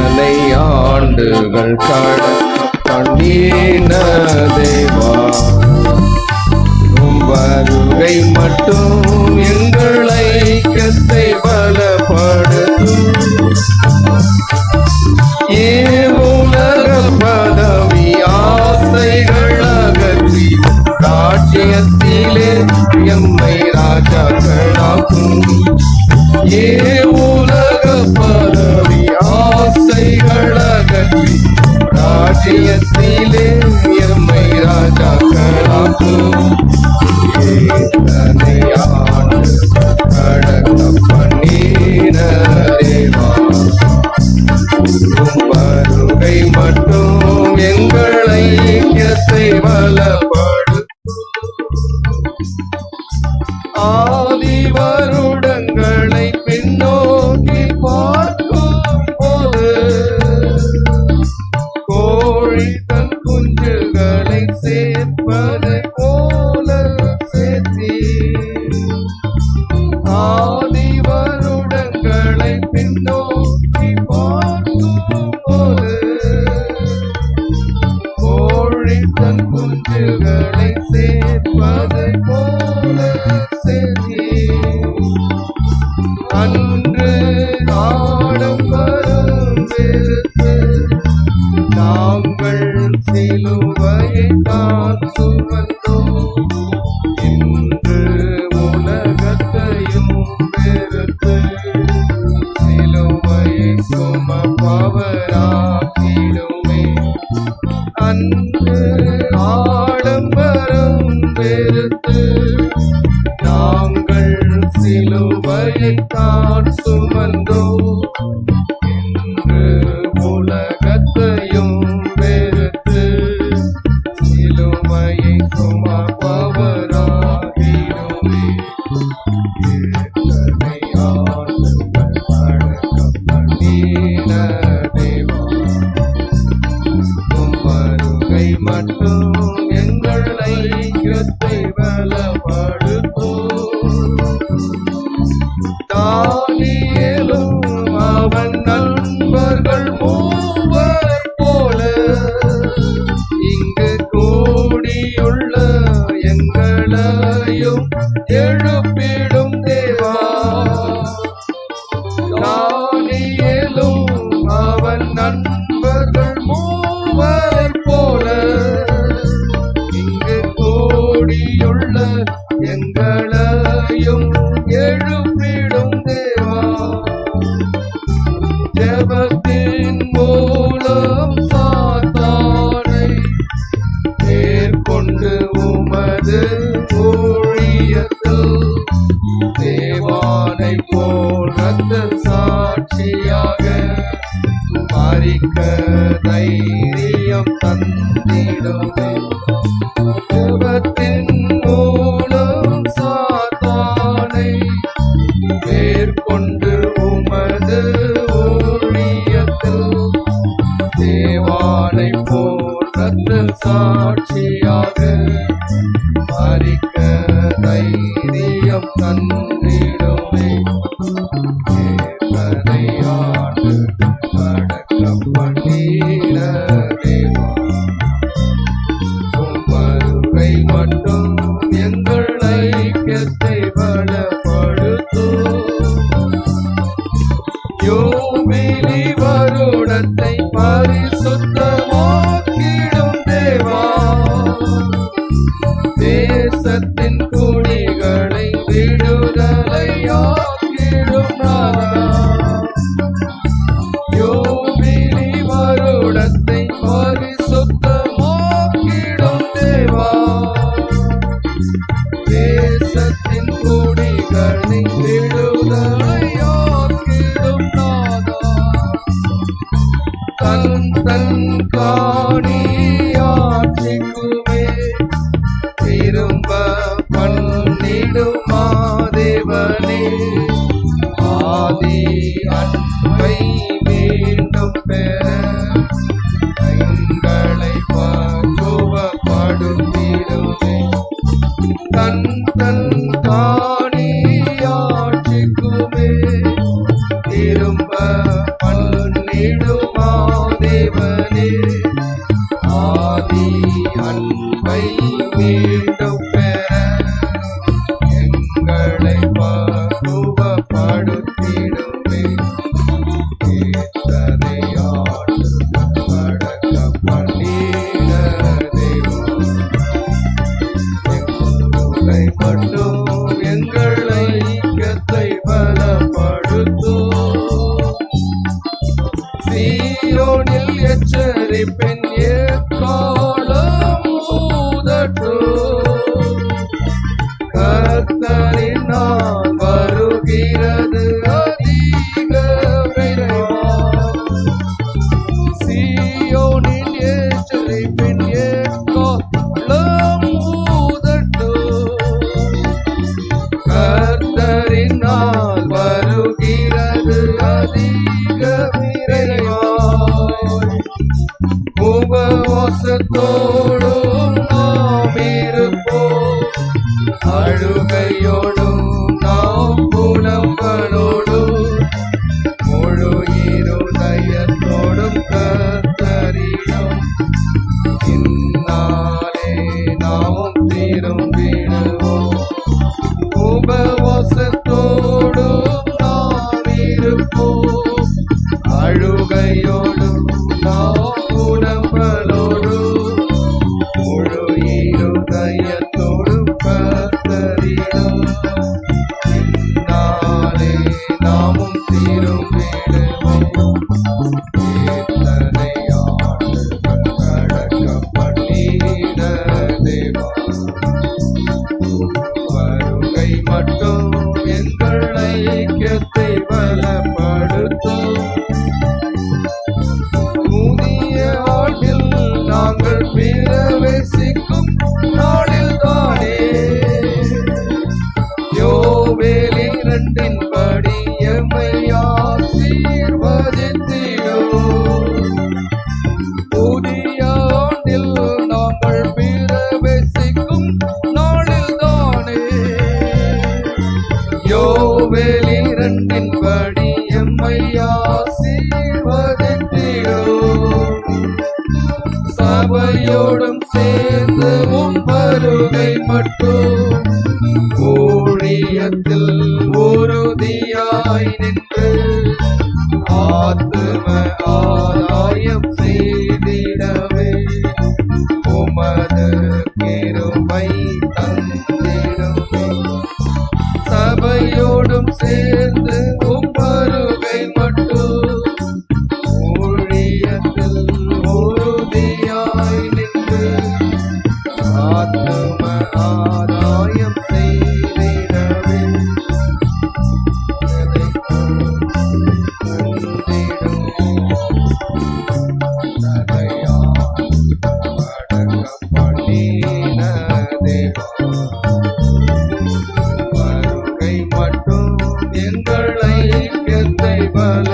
இத்தனை ஆண்டுகள் பண்ணின தேவா, வருகை மட்டும் எங்கள் ஐக்கியத்தை பலப்படுத்தும். உலக பதவி ஆசைகள் அகற்றி ராஜ்யத்திலே எம்மை ராஜாக்களாக்கும். உலக பதவி ஆசைகள் அகற்றி ராஜ்யத்திலே எம்மை ராஜாக்களாக்கும். கடக்க பண்ணின தேவா, வருகை மட்டும் எங்கள் ஐக்கியத்தை பலப்படுத்தும். ஆதி வருடங்களை பின்னோக்கி பார்க்கும் போது கோழி தன் குஞ்சுகளை சேர்ப்பதை போல சேர்த்தி. ஆதி வருடங்களை பின்னோக்கி பார்க்கும் போது கோழி தன் குஞ்சுகளை சேர்ப்பதை போல சேர்த்தி. அன்று ஆடம்பரம் வெறுத்து நாங்கள் சிலுவையை தான் சுமந்தோம். இன்று உலகத்தையும் வெறுத்து சிலுவையை சுமப்பவராக்கிடுமே. அன்று ஆடம்பரம் வெறுத்து நாங்கள் சிலுவையை தான் சுமந்தோம். இன்று உலகத்தையும் வெறுத்து சிலுவையை சுமப்பவராகிடுமே. எத்தனை ஆண்டுகள் அடக்கம் பண்ணின தேவா, வருகை மட்டும் எங்கள் ஐக்கியத்தை பலப்படுத்தும். தானியேலும் அவன் நண்பர்கள் மூவர் போல இங்கு கூடியுள்ள எங்களையும் எழுப்பிடும் தேவா. தானியேலும் அவன் நண்பர்கள் மூவர் போல இங்கு கூடியுள்ள எங்களையும் எழுப்பிடும் தேவா. ஜெபத்தின் மூலம் சாத்தானை மேற்கொண்டு உமது ஊழியத்தில் தேவானை போல் ரத்த சாட்சியாக மரிக்க தைரியம் தந்திடுமே. ஜெபத்தின் மூலம் சாத்தானை மேற்கொண்டு உமது ஊழியத்தில் தேவானை போல் ரத்த சாட்சியாக மரிக்க தைரியம் தந்திடுமே. எத்தனை ஆண்டுகள் அடக்கம் பண்ணின தேவா, வருகை மட்டும் எங்கள் ஐக்கியத்தை பலப்படுத்தும். யோபிலி வருடத்தை பரிசுத்தமாக்கிடும் தேவா, தேசத்தின் குடிகளை விடுதலையாக்கிடும் நாதா. யோபிலி வருடத்தை பரிசுத்தமாக்கிடும் தேவா, தேசத்தின் குடிகளை விடுதலையாக்கிடும் நாதா. தன் தன் காணியாட்சிக்குமே திரும்ப பண்ணிடுமா தேவனே. ஆதி அன்பை மீண்டும் பெற எங்களை பக்குவப்படுத்திடுமே. தன் தன் காணியாட்சிக்குமே திரும்ப பண்ணிடுமா இத்தனை ஆண்டுகள் அடக்க பண்ணின தேவா, எங்களை மட்டும் எங்கள் ஐக்கியத்தை பலப்படுத்தும். சீயோனில் எச்சரிப்பின் எக்காலம் ஊதட்டும். கர்த்தரின் நாள் வருகிறது அதிக விரைவாய். சீயோனின் எச்சரிப்பின் எக்காலம் ஊதட்டும். கர்த்தரின் நாள் வருகிறது அதிக விரைவாய். உபவாசத்தோடும் நாம் இருப்போம், அழுகையோடும் நாம் புலம்பலோடும், முழு இருதயத்தோடும் கர்த்தரிடம் இந்நாளே நாமும் திரும்பிடுவோம். உபவாசத்தோடும் நாம் இருப்போம், அழுகையோடும் நாம் புலம்பலோடும், முழு இருதயத்தோடும் கர்த்தரிடம் இந்நாளே நாமும் திரும்பிடுவோம். இத்தனை ஆண்டுகள் அடக்க பண்ணின தேவா, வருகை மட்டும் எங்கள் ஐக்கியத்தை பலப்படுத்தும். புதிய ஆண்டில் நாங்கள் பிரவேசிக்கும் நாளில் தானே யோவேலின் 2 படி எம்மை ஆசீர்வதித்திடும். புதிய ஆண்டில் நாங்கள் பிரவேசிக்கும் நாளில் தானே யோவேலின் 2 படி எம்மை ஆசீர்வதித்திடும். சபையோடும் சேர்ந்து உம் வருகை மட்டும் ஊழியத்தில் உறுதியாய் நின்று ஆத்தும ஆதாயம் செய்திடவே உமது கிருபை தந்திடுமே. சபையோடும் சேர்ந்து உம் வருகை மட்டும் ஊழியத்தில் உறுதியாய் நின்று ஆத்தும ஆதாயம் செய்திடவே வருகை மட்டும் எங்கள் ஐக்கியத்தை பல